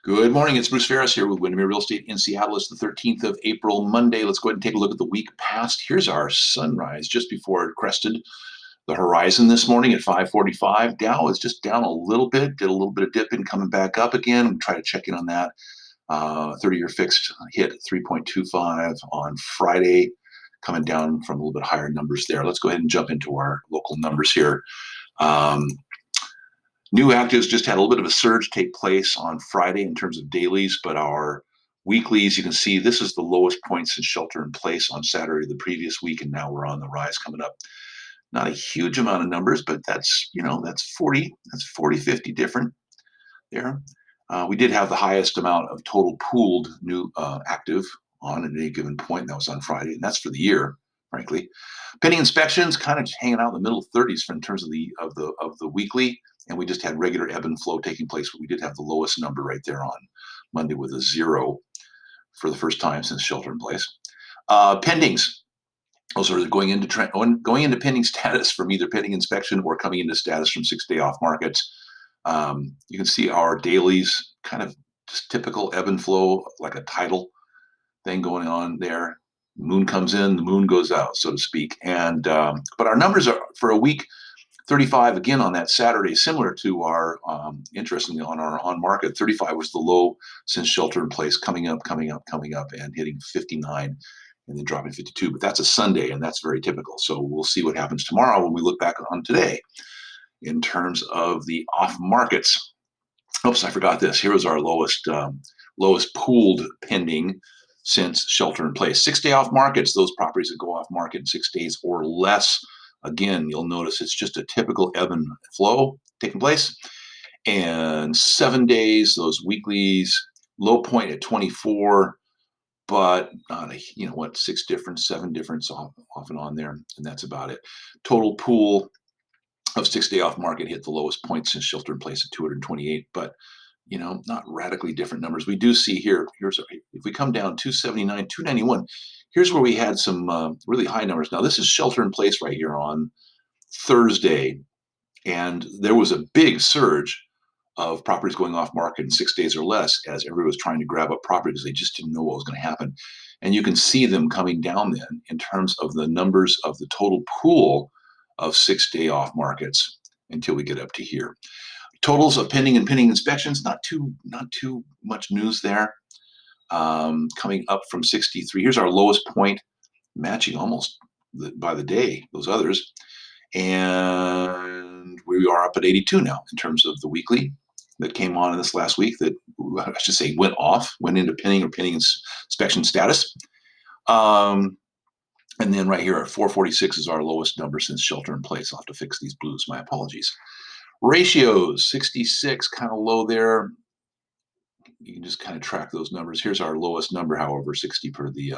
Good morning, it's Bruce Phares here with Windermere Real Estate in Seattle. It's the 13th of April, Monday. Let's go ahead and take a look at the week past. Here's our sunrise just before it crested the horizon this morning at 5:45. Dow is just down a little bit, did a little bit of dipping, coming back up again. We'll try to check in on that. 30-year fixed hit 3.25 on Friday, coming down from a little bit higher numbers there. Let's go ahead and jump into our local numbers here. New actives just had a little bit of a surge take place on Friday in terms of dailies, but our weeklies, you can see this is the lowest point since shelter in place on Saturday the previous week, and now we're on the rise coming up. Not a huge amount of numbers, but that's 40, 50 different there. We did have the highest amount of total pooled new active on at any given point. That was on Friday, and that's for the year, frankly. Pending inspections kind of hanging out in the middle 30s in terms of the weekly, and we just had regular ebb and flow taking place, but we did have the lowest number right there on Monday with a 0 for the first time since shelter in place. Pendings, those are going into pending status from either pending inspection or coming into status from 6-day off markets. You can see our dailies, kind of just typical ebb and flow, like a tidal thing going on there. The moon comes in, the moon goes out, so to speak. And but our numbers are for a week 35 again on that Saturday, similar to our interestingly on our on market. 35 was the low since shelter in place, coming up, and hitting 59 and then dropping 52. But that's a Sunday, and that's very typical. So we'll see what happens tomorrow when we look back on today in terms of the off markets. Oops, I forgot this. Here is our lowest pooled pending since shelter in place. 6-day off markets, those properties that go off market in 6 days or less. Again, you'll notice it's just a typical ebb and flow taking place. And 7 days, those weeklies, low point at 24, but not a, 6 difference, 7 difference off and on there. And that's about it. Total pool of 6-day off market hit the lowest point since shelter in place at 228, but not radically different numbers. We do see here, if we come down 279, 291, here's where we had some really high numbers. Now, this is shelter in place right here on Thursday, and there was a big surge of properties going off market in 6 days or less as everybody was trying to grab up property because they just didn't know what was going to happen. And you can see them coming down then in terms of the numbers of the total pool of 6-day off markets until we get up to here. Totals of pending inspections, not too much news there. Coming up from 63. Here's our lowest point, matching almost by the day those others. And we are up at 82 now in terms of the weekly that came on in this last week that I should say went into pending or pending inspection status. And then right here at 446 is our lowest number since shelter in place. I'll have to fix these blues. My apologies. Ratios, 66, kind of low there. You can just kind of track those numbers. Here's our lowest number, however, 60 per the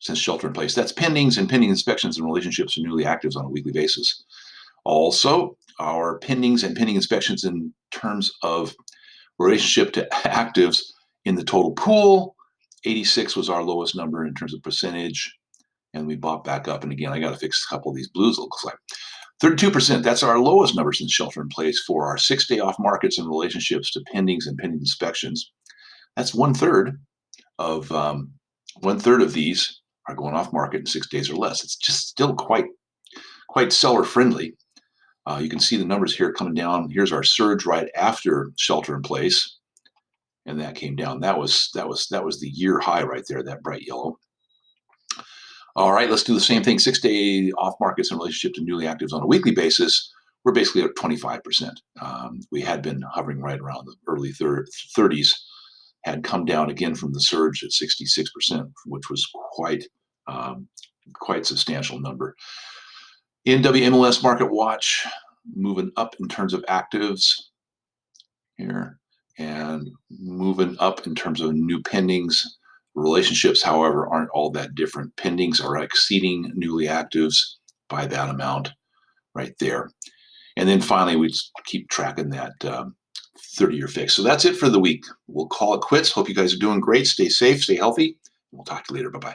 since shelter in place. That's pendings and pending inspections and relationships and newly actives on a weekly basis. Also, our pendings and pending inspections in terms of relationship to actives in the total pool, 86 was our lowest number in terms of percentage, and we bought back up. And again, I got to fix a couple of these blues, it looks like. 32%, that's our lowest number since shelter in place for our 6-day off markets and relationships to pendings and pending inspections. That's one third of these are going off market in 6 days or less. It's just still quite seller friendly. You can see the numbers here coming down. Here's our surge right after shelter in place, and that came down. That was the year high right there, that bright yellow. All right, let's do the same thing. 6-day off markets in relationship to newly actives on a weekly basis. We're basically at 25%. We had been hovering right around the early 30s, had come down again from the surge at 66%, which was quite substantial number. NWMLS Market Watch moving up in terms of actives here and moving up in terms of new pendings. Relationships, however, aren't all that different. Pendings are exceeding newly actives by that amount right there. And then finally, we just keep tracking that 30-year fix. So that's it for the week. We'll call it quits. Hope you guys are doing great. Stay safe, stay healthy. We'll talk to you later. Bye-bye.